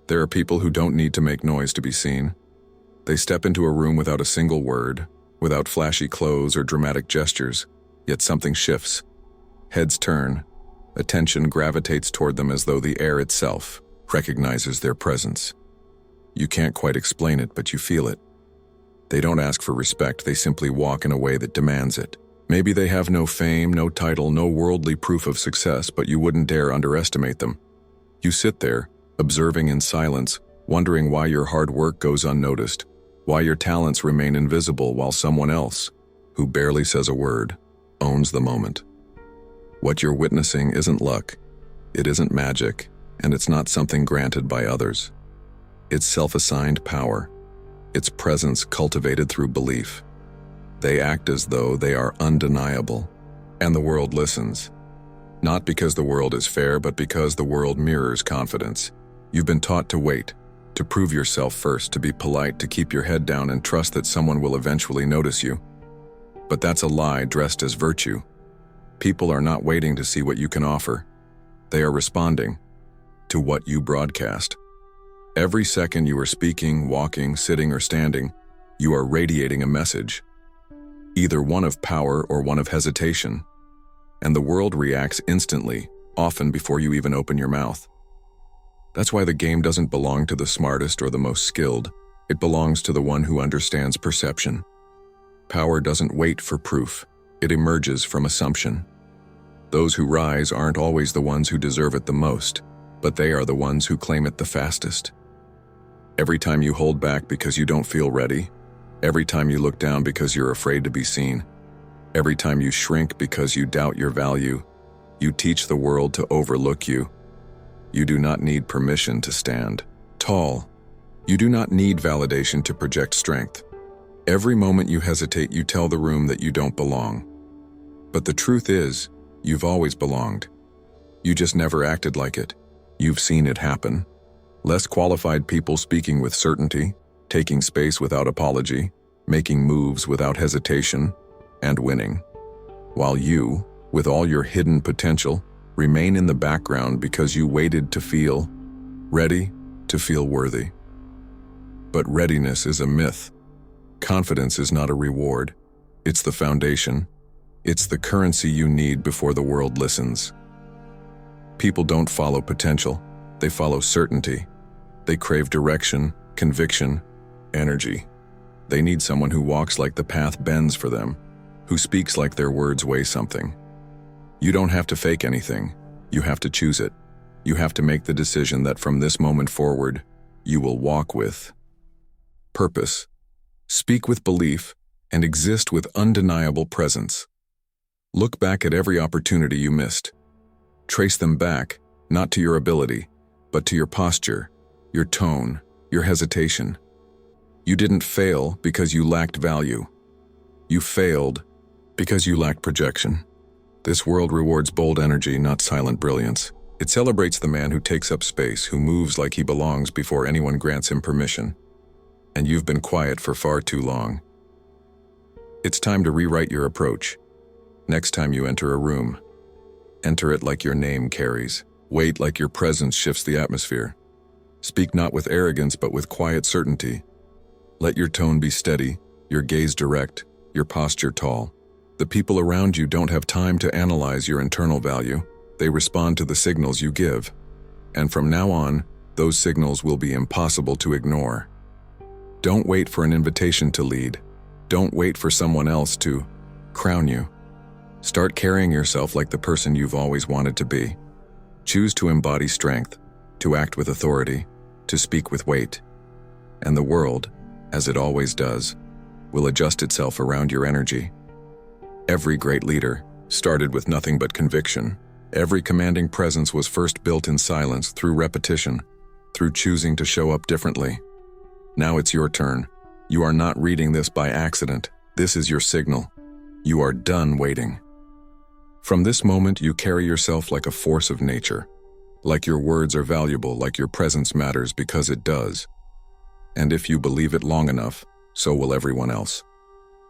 There are people who don't need to make noise to be seen. They step into a room without a single word, without flashy clothes or dramatic gestures, yet something shifts. Heads turn. Attention gravitates toward them as though the air itself recognizes their presence. You can't quite explain it, but you feel it. They don't ask for respect, they simply walk in a way that demands it. Maybe they have no fame, no title, no worldly proof of success, but you wouldn't dare underestimate them. You sit there, observing in silence, wondering why your hard work goes unnoticed, why your talents remain invisible while someone else, who barely says a word, owns the moment. What you're witnessing isn't luck, it isn't magic, and it's not something granted by others. It's self-assigned power, its presence cultivated through belief. They act as though they are undeniable, and the world listens. Not because the world is fair, but because the world mirrors confidence. You've been taught to wait, to prove yourself first, to be polite, to keep your head down and trust that someone will eventually notice you. But that's a lie dressed as virtue. People are not waiting to see what you can offer. They are responding to what you broadcast. Every second you are speaking, walking, sitting, or standing, you are radiating a message, either one of power or one of hesitation. And the world reacts instantly, often before you even open your mouth. That's why the game doesn't belong to the smartest or the most skilled. It belongs to the one who understands perception. Power doesn't wait for proof. It emerges from assumption. Those who rise aren't always the ones who deserve it the most, but they are the ones who claim it the fastest. Every time you hold back because you don't feel ready, every time you look down because you're afraid to be seen, every time you shrink because you doubt your value, you teach the world to overlook you. You do not need permission to stand tall. You do not need validation to project strength. Every moment you hesitate, you tell the room that you don't belong. But the truth is, you've always belonged. You just never acted like it. You've seen it happen. Less qualified people speaking with certainty, taking space without apology, making moves without hesitation, and winning. While you, with all your hidden potential, remain in the background because you waited to feel ready, to feel worthy. But readiness is a myth. Confidence is not a reward. It's the foundation. It's the currency you need before the world listens. People don't follow potential. They follow certainty. They crave direction, conviction, energy. They need someone who walks like the path bends for them, who speaks like their words weigh something. You don't have to fake anything. You have to choose it. You have to make the decision that from this moment forward, you will walk with purpose, speak with belief, and exist with undeniable presence. Look back at every opportunity you missed. Trace them back, not to your ability, but to your posture, your tone, your hesitation. You didn't fail because you lacked value. You failed because you lacked projection. This world rewards bold energy, not silent brilliance. It celebrates the man who takes up space, who moves like he belongs before anyone grants him permission. And you've been quiet for far too long. It's time to rewrite your approach. Next time you enter a room, enter it like your name carries. Wait like your presence shifts the atmosphere. Speak not with arrogance, but with quiet certainty. Let your tone be steady, your gaze direct, your posture tall. The people around you don't have time to analyze your internal value. They respond to the signals you give. And from now on, those signals will be impossible to ignore. Don't wait for an invitation to lead. Don't wait for someone else to crown you. Start carrying yourself like the person you've always wanted to be. Choose to embody strength, to act with authority, to speak with weight. And the world, as it always does, will adjust itself around your energy. Every great leader started with nothing but conviction. Every commanding presence was first built in silence, through repetition, through choosing to show up differently. Now it's your turn. You are not reading this by accident. This is your signal. You are done waiting. From this moment, you carry yourself like a force of nature. Like your words are valuable, like your presence matters because it does. And if you believe it long enough, so will everyone else.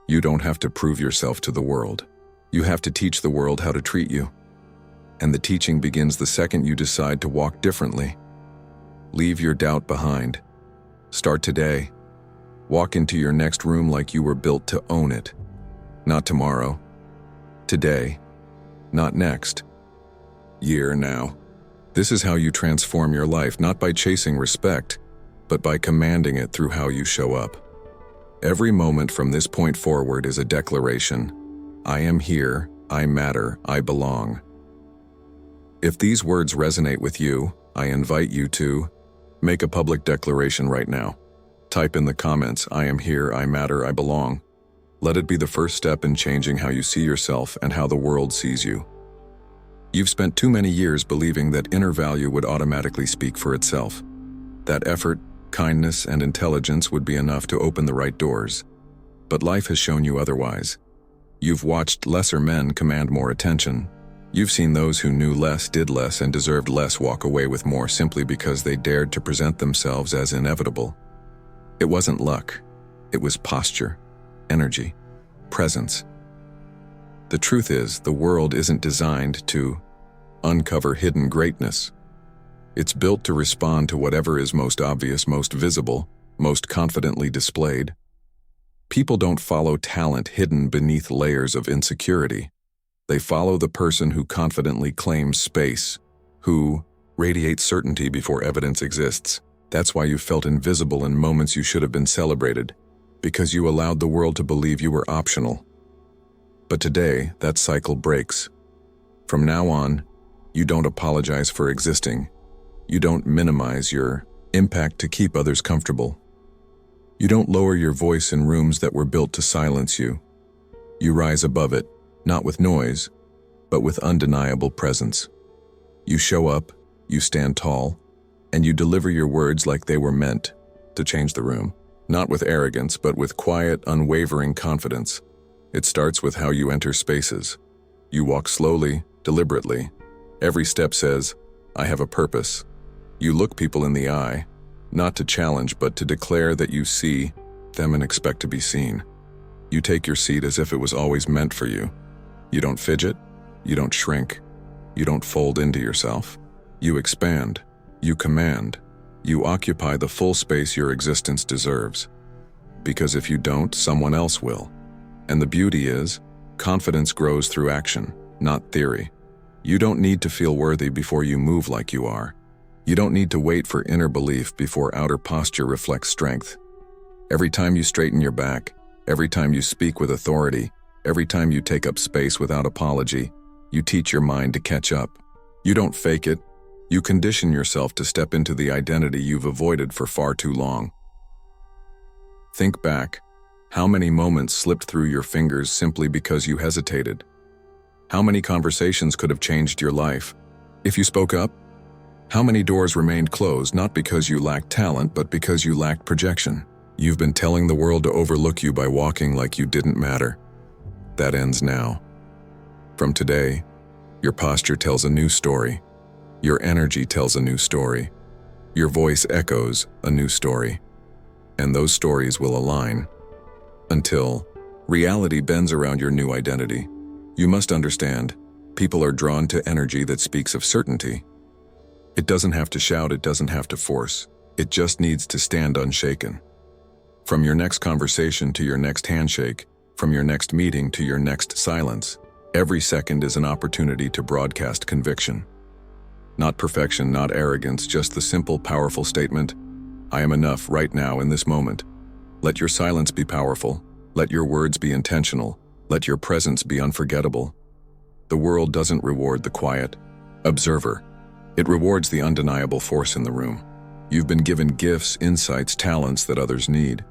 You don't have to prove yourself to the world. You have to teach the world how to treat you. And the teaching begins the second you decide to walk differently. Leave your doubt behind. Start today. Walk into your next room like you were built to own it. Not tomorrow. Today. Not next. Year now. This is how you transform your life, not by chasing respect, but by commanding it through how you show up. Every moment from this point forward is a declaration. I am here, I matter, I belong. If these words resonate with you, I invite you to make a public declaration right now. Type in the comments, I am here, I matter, I belong. Let it be the first step in changing how you see yourself and how the world sees you. You've spent too many years believing that inner value would automatically speak for itself. That effort, kindness, and intelligence would be enough to open the right doors. But life has shown you otherwise. You've watched lesser men command more attention. You've seen those who knew less, did less, and deserved less walk away with more simply because they dared to present themselves as inevitable. It wasn't luck. It was posture, energy, presence. The truth is, the world isn't designed to uncover hidden greatness. It's built to respond to whatever is most obvious, most visible, most confidently displayed. People don't follow talent hidden beneath layers of insecurity. They follow the person who confidently claims space, who radiates certainty before evidence exists. That's why you felt invisible in moments you should have been celebrated, because you allowed the world to believe you were optional. But today, that cycle breaks. From now on, you don't apologize for existing. You don't minimize your impact to keep others comfortable. You don't lower your voice in rooms that were built to silence you. You rise above it, not with noise, but with undeniable presence. You show up, you stand tall, and you deliver your words like they were meant to change the room. Not with arrogance, but with quiet, unwavering confidence. It starts with how you enter spaces. You walk slowly, deliberately. Every step says, I have a purpose. You look people in the eye, not to challenge, but to declare that you see them and expect to be seen. You take your seat as if it was always meant for you. You don't fidget, you don't shrink, you don't fold into yourself. You expand, you command, you occupy the full space your existence deserves. Because if you don't, someone else will. And the beauty is, confidence grows through action, not theory. You don't need to feel worthy before you move like you are. You don't need to wait for inner belief before outer posture reflects strength. Every time you straighten your back, every time you speak with authority, every time you take up space without apology, you teach your mind to catch up. You don't fake it. You condition yourself to step into the identity you've avoided for far too long. Think back. How many moments slipped through your fingers simply because you hesitated? How many conversations could have changed your life if you spoke up? How many doors remained closed not because you lacked talent, but because you lacked projection? You've been telling the world to overlook you by walking like you didn't matter. That ends now. From today, your posture tells a new story. Your energy tells a new story. Your voice echoes a new story. And those stories will align until reality bends around your new identity. You must understand, people are drawn to energy that speaks of certainty. It doesn't have to shout, it doesn't have to force. It just needs to stand unshaken. From your next conversation to your next handshake, from your next meeting to your next silence, every second is an opportunity to broadcast conviction. Not perfection, not arrogance, just the simple, powerful statement, I am enough right now in this moment. Let your silence be powerful. Let your words be intentional. Let your presence be unforgettable. The world doesn't reward the quiet observer. It rewards the undeniable force in the room. You've been given gifts, insights, talents that others need,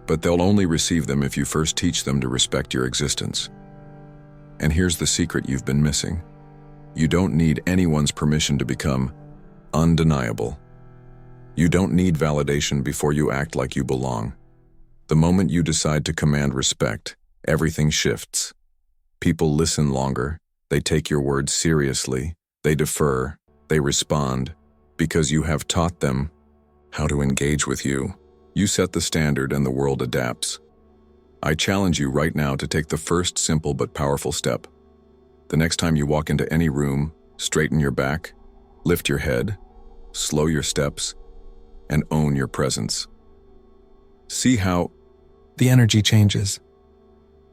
but they'll only receive them if you first teach them to respect your existence. And here's the secret you've been missing. You don't need anyone's permission to become undeniable. You don't need validation before you act like you belong. The moment you decide to command respect, everything shifts. People listen longer, they take your words seriously, they defer, they respond, because you have taught them how to engage with you. You set the standard and the world adapts. I challenge you right now to take the first simple but powerful step. The next time you walk into any room, straighten your back, lift your head, slow your steps, and own your presence. See how the energy changes.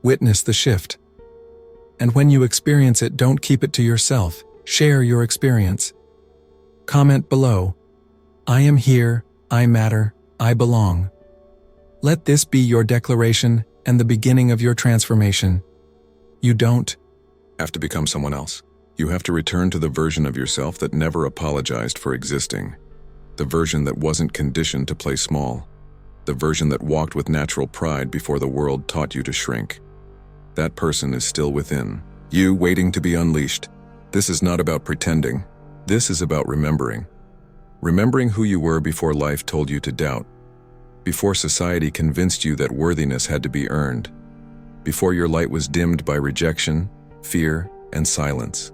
Witness the shift. And when you experience it, don't keep it to yourself. Share your experience. Comment below. I am here, I matter, I belong. Let this be your declaration and the beginning of your transformation. You don't have to become someone else. You have to return to the version of yourself that never apologized for existing. The version that wasn't conditioned to play small. The version that walked with natural pride before the world taught you to shrink. That person is still within you, waiting to be unleashed. This is not about pretending. This is about remembering. Remembering who you were before life told you to doubt. Before society convinced you that worthiness had to be earned. Before your light was dimmed by rejection, fear, and silence.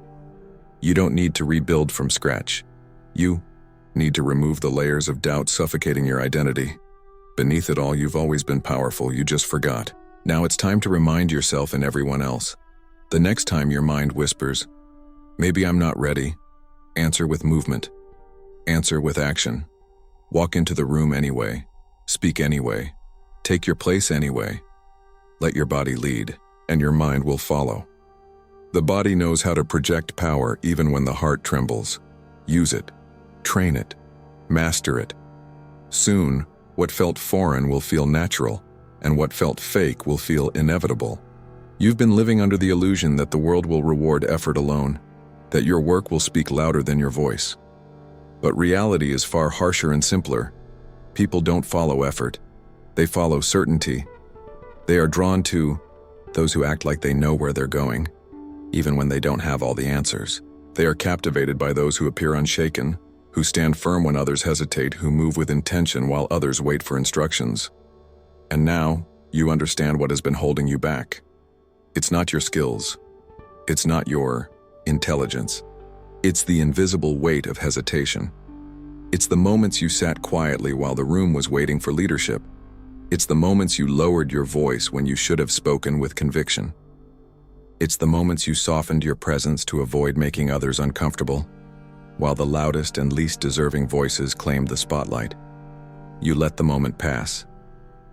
You don't need to rebuild from scratch. You need to remove the layers of doubt suffocating your identity. Beneath it all, you've always been powerful, you just forgot. Now it's time to remind yourself and everyone else. The next time your mind whispers, "Maybe I'm not ready," answer with movement. Answer with action. Walk into the room anyway. Speak anyway. Take your place anyway. Let your body lead, and your mind will follow. The body knows how to project power even when the heart trembles. Use it. Train it. Master it. Soon, what felt foreign will feel natural, and what felt fake will feel inevitable. You've been living under the illusion that the world will reward effort alone, that your work will speak louder than your voice. But reality is far harsher and simpler. People don't follow effort. They follow certainty. They are drawn to those who act like they know where they're going, even when they don't have all the answers. They are captivated by those who appear unshaken, who stand firm when others hesitate, who move with intention while others wait for instructions. And now, you understand what has been holding you back. It's not your skills. It's not your intelligence. It's the invisible weight of hesitation. It's the moments you sat quietly while the room was waiting for leadership. It's the moments you lowered your voice when you should have spoken with conviction. It's the moments you softened your presence to avoid making others uncomfortable, while the loudest and least deserving voices claimed the spotlight. You let the moment pass,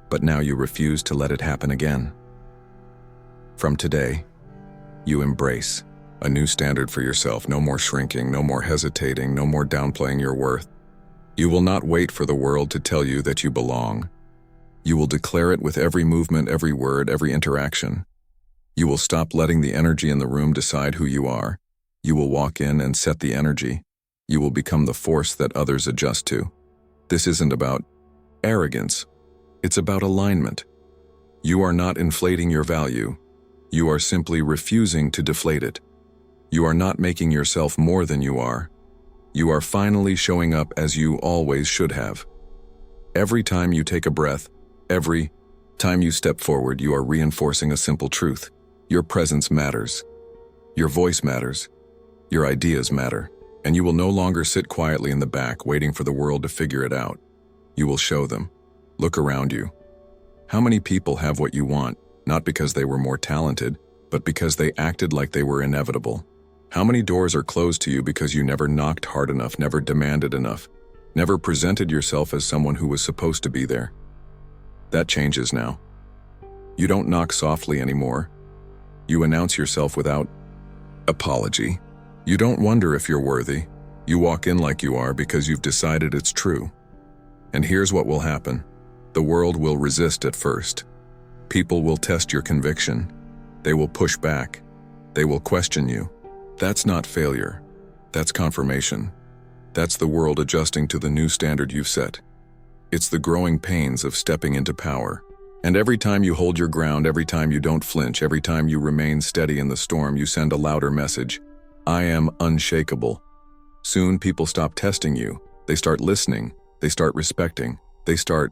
but now you refuse to let it happen again. From today, you embrace a new standard for yourself. No more shrinking, no more hesitating, no more downplaying your worth. You will not wait for the world to tell you that you belong. You will declare it with every movement, every word, every interaction. You will stop letting the energy in the room decide who you are. You will walk in and set the energy. You will become the force that others adjust to. This isn't about arrogance. It's about alignment. You are not inflating your value. You are simply refusing to deflate it. You are not making yourself more than you are. You are finally showing up as you always should have. Every time you take a breath, every time you step forward, you are reinforcing a simple truth. Your presence matters. Your voice matters. Your ideas matter. And you will no longer sit quietly in the back waiting for the world to figure it out. You will show them. Look around you. How many people have what you want, not because they were more talented, but because they acted like they were inevitable? How many doors are closed to you because you never knocked hard enough, never demanded enough, never presented yourself as someone who was supposed to be there? That changes now. You don't knock softly anymore. You announce yourself without apology. You don't wonder if you're worthy. You walk in like you are because you've decided it's true. And here's what will happen. The world will resist at first. People will test your conviction. They will push back. They will question you. That's not failure. That's confirmation. That's the world adjusting to the new standard you've set. It's the growing pains of stepping into power. And every time you hold your ground, every time you don't flinch, every time you remain steady in the storm, you send a louder message. I am unshakable. Soon people stop testing you. They start listening. They start respecting. They start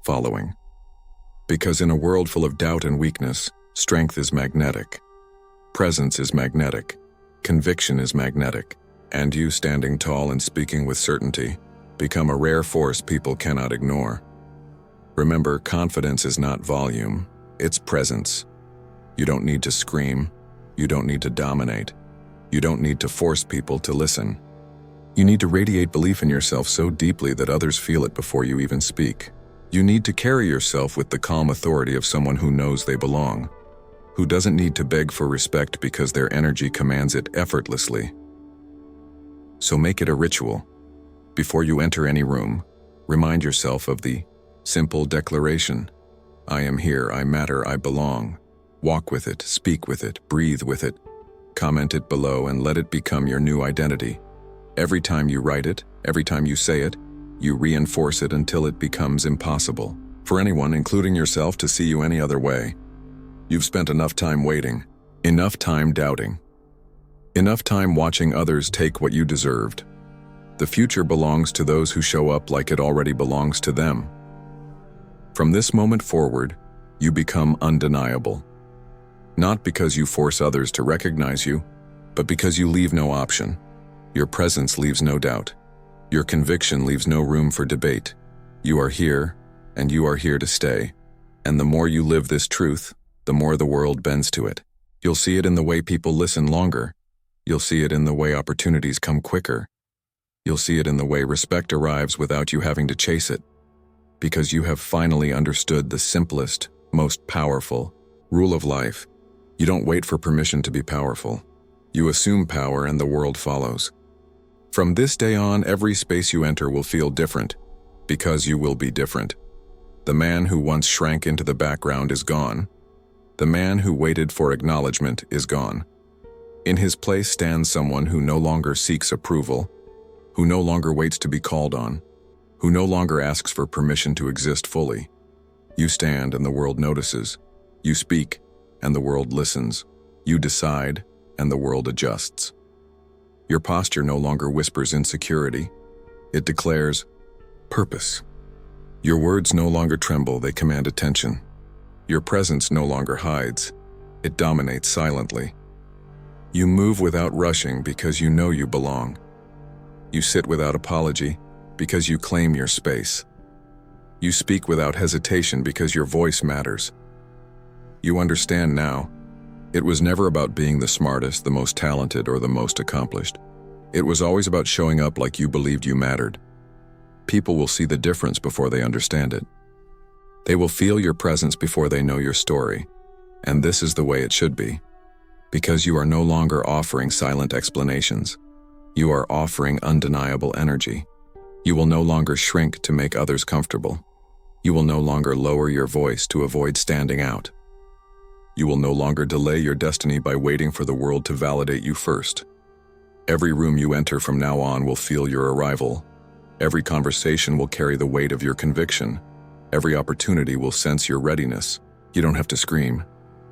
following. Because in a world full of doubt and weakness, strength is magnetic. Presence is magnetic. Conviction is magnetic. And you, standing tall and speaking with certainty, become a rare force people cannot ignore. Remember, confidence is not volume, it's presence. You don't need to scream. You don't need to dominate. You don't need to force people to listen. You need to radiate belief in yourself so deeply that others feel it before you even speak. You need to carry yourself with the calm authority of someone who knows they belong, who doesn't need to beg for respect because their energy commands it effortlessly. So make it a ritual. Before you enter any room, remind yourself of the simple declaration: I am here, I matter, I belong. Walk with it, speak with it, breathe with it. Comment it below and let it become your new identity. Every time you write it, every time you say it, you reinforce it until it becomes impossible for anyone, including yourself, to see you any other way. You've spent enough time waiting, enough time doubting, enough time watching others take what you deserved. The future belongs to those who show up like it already belongs to them. From this moment forward, you become undeniable. Not because you force others to recognize you, but because you leave no option. Your presence leaves no doubt. Your conviction leaves no room for debate. You are here, and you are here to stay. And the more you live this truth, the more the world bends to it. You'll see it in the way people listen longer. You'll see it in the way opportunities come quicker. You'll see it in the way respect arrives without you having to chase it. Because you have finally understood the simplest, most powerful rule of life. You don't wait for permission to be powerful. You assume power and the world follows. From this day on, every space you enter will feel different, because you will be different. The man who once shrank into the background is gone. The man who waited for acknowledgement is gone. In his place stands someone who no longer seeks approval, who no longer waits to be called on, who no longer asks for permission to exist fully. You stand and the world notices. You speak and the world listens. You decide and the world adjusts. Your posture no longer whispers insecurity. It declares purpose. Your words no longer tremble, they command attention. Your presence no longer hides. It dominates silently. You move without rushing because you know you belong. You sit without apology because you claim your space. You speak without hesitation because your voice matters. You understand now. It was never about being the smartest, the most talented, or the most accomplished. It was always about showing up like you believed you mattered. People will see the difference before they understand it. They will feel your presence before they know your story. And this is the way it should be. Because you are no longer offering silent explanations. You are offering undeniable energy. You will no longer shrink to make others comfortable. You will no longer lower your voice to avoid standing out. You will no longer delay your destiny by waiting for the world to validate you first. Every room you enter from now on will feel your arrival. Every conversation will carry the weight of your conviction. Every opportunity will sense your readiness. You don't have to scream.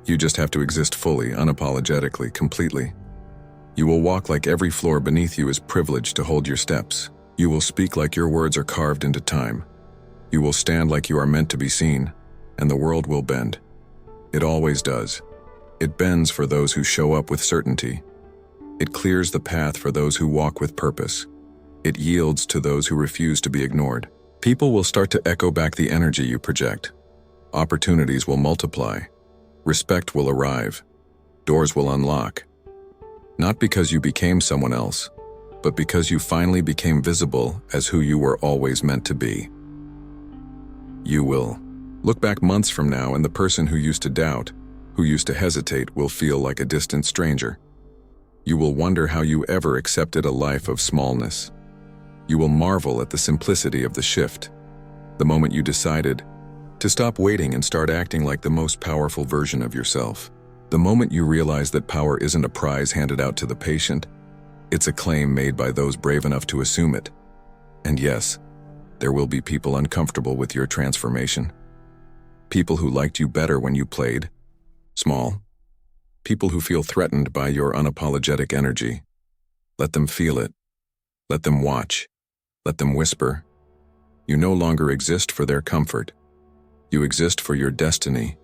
You just have to exist fully, unapologetically, completely. You will walk like every floor beneath you is privileged to hold your steps. You will speak like your words are carved into time. You will stand like you are meant to be seen, and the world will bend. It always does. It bends for those who show up with certainty. It clears the path for those who walk with purpose. It yields to those who refuse to be ignored. People will start to echo back the energy you project. Opportunities will multiply. Respect will arrive. Doors will unlock. Not because you became someone else, but because you finally became visible as who you were always meant to be. You will look back months from now, and the person who used to doubt, who used to hesitate, will feel like a distant stranger. You will wonder how you ever accepted a life of smallness. You will marvel at the simplicity of the shift, the moment you decided to stop waiting and start acting like the most powerful version of yourself. The moment you realize that power isn't a prize handed out to the patient, it's a claim made by those brave enough to assume it. And yes, there will be people uncomfortable with your transformation. People who liked you better when you played small. People who feel threatened by your unapologetic energy. Let them feel it. Let them watch. Let them whisper. You no longer exist for their comfort. You exist for your destiny.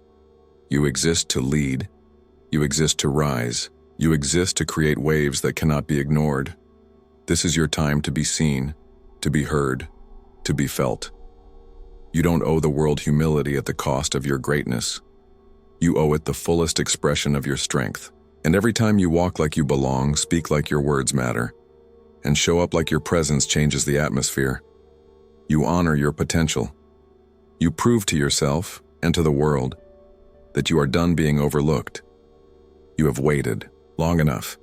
You exist to lead. You exist to rise. You exist to create waves that cannot be ignored. This is your time to be seen, to be heard, to be felt. You don't owe the world humility at the cost of your greatness. You owe it the fullest expression of your strength. And every time you walk like you belong, speak like your words matter, and show up like your presence changes the atmosphere. You honor your potential. You prove to yourself and to the world that you are done being overlooked. You have waited long enough.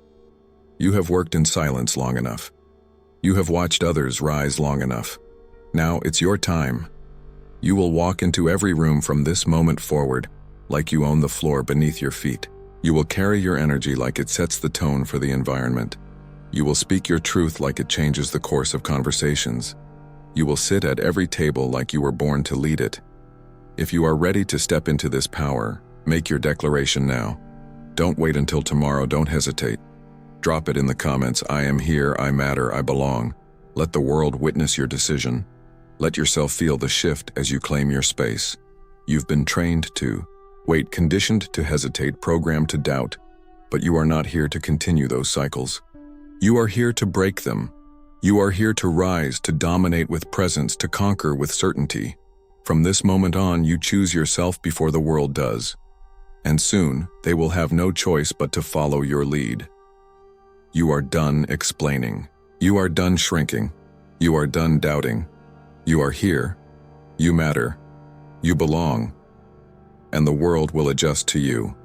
You have worked in silence long enough. You have watched others rise long enough. Now it's your time. You will walk into every room from this moment forward like you own the floor beneath your feet. You will carry your energy like it sets the tone for the environment. You will speak your truth like it changes the course of conversations. You will sit at every table like you were born to lead it. If you are ready to step into this power, make your declaration now. Don't wait until tomorrow, don't hesitate. Drop it in the comments. I am here, I matter, I belong. Let the world witness your decision. Let yourself feel the shift as you claim your space. You've been trained to wait, conditioned to hesitate, programmed to doubt, but you are not here to continue those cycles. You are here to break them. You are here to rise, to dominate with presence, to conquer with certainty. From this moment on, you choose yourself before the world does. And soon, they will have no choice but to follow your lead. You are done explaining. You are done shrinking. You are done doubting. You are here. You matter. You belong. And the world will adjust to you.